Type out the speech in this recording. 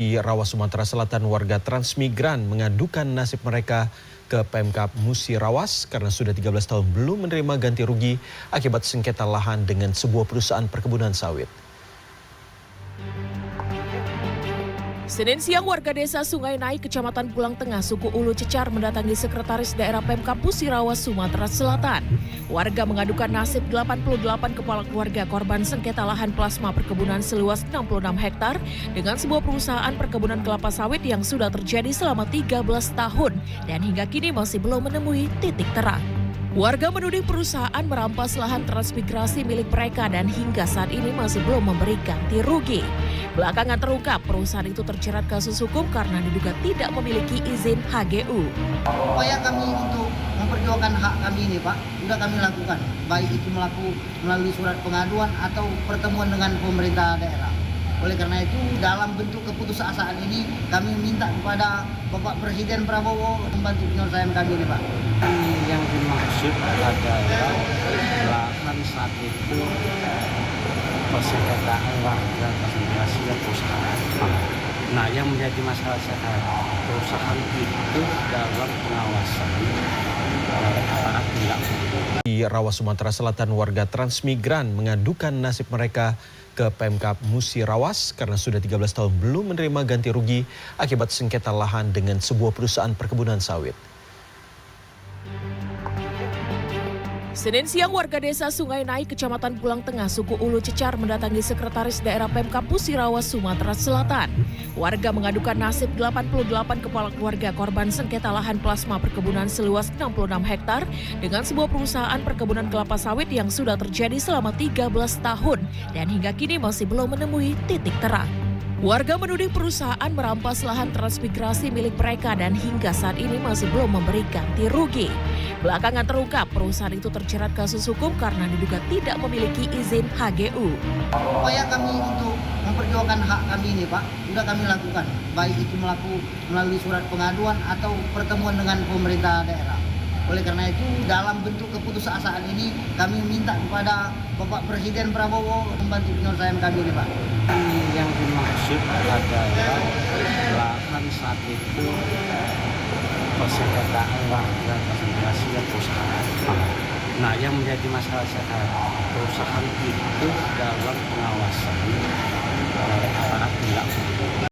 Di Rawas, Sumatera Selatan, warga transmigran mengadukan nasib mereka ke Pemkab Musi Rawas karena sudah 13 tahun belum menerima ganti rugi akibat sengketa lahan dengan sebuah perusahaan perkebunan sawit. Senin siang, warga desa Sungai Naik, Kecamatan Pulang Tengah, Suku Ulu Cecar mendatangi Sekretaris Daerah Pemkab Musi Rawas, Sumatera Selatan. Warga mengadukan nasib 88 kepala keluarga korban sengketa lahan plasma perkebunan seluas 66 hektar dengan sebuah perusahaan perkebunan kelapa sawit yang sudah terjadi selama 13 tahun dan hingga kini masih belum menemui titik terang. Warga menuding perusahaan merampas lahan transmigrasi milik mereka dan hingga saat ini masih belum memberi ganti rugi. Belakangan terungkap perusahaan itu terjerat kasus hukum karena diduga tidak memiliki izin HGU. Upaya kami untuk memperjuangkan hak kami ini, Pak, sudah kami lakukan. Baik itu melalui surat pengaduan atau pertemuan dengan pemerintah daerah. Oleh karena itu, dalam bentuk keputusasaan ini, kami minta kepada Bapak Presiden Prabowo membantu penyelesaian kami ini, Pak. Yang dimaksud adalah lahan saat itu persengketaan warga transmigrasi dan perusahaan. Nah, yang menjadi masalah sekarang, perusahaan itu dalam pengawasan aparat tindak pidana. Di Rawas, Sumatera Selatan, warga transmigran mengadukan nasib mereka ke Pemkab Musi Rawas karena sudah 13 tahun belum menerima ganti rugi akibat sengketa lahan dengan sebuah perusahaan perkebunan sawit. Senin siang, warga desa Sungai Naik, Kecamatan Pulang Tengah, Suku Ulu Cecar mendatangi Sekretaris Daerah Pemkab Musi Rawas, Sumatera Selatan. Warga mengadukan nasib 88 kepala keluarga korban sengketa lahan plasma perkebunan seluas 66 hektar dengan sebuah perusahaan perkebunan kelapa sawit yang sudah terjadi selama 13 tahun dan hingga kini masih belum menemui titik terang. Warga menuding perusahaan merampas lahan transmigrasi milik mereka dan hingga saat ini masih belum memberi ganti rugi. Belakangan terungkap perusahaan itu terjerat kasus hukum karena diduga tidak memiliki izin HGU. Upaya kami untuk memperjuangkan hak kami ini, Pak, sudah kami lakukan. Baik itu melalui surat pengaduan atau pertemuan dengan pemerintah daerah. Oleh karena itu, dalam bentuk keputusasaan ini, kami minta kepada Bapak Presiden Prabowo membantu penyelesaian kami ini, Pak. Yang dimaksud adalah lahan saat itu persengketaan warga transmigrasi dan perusahaan. Nah, yang menjadi masalah sekarang, perusahaan itu dalam pengawasan aparat tindak pidana.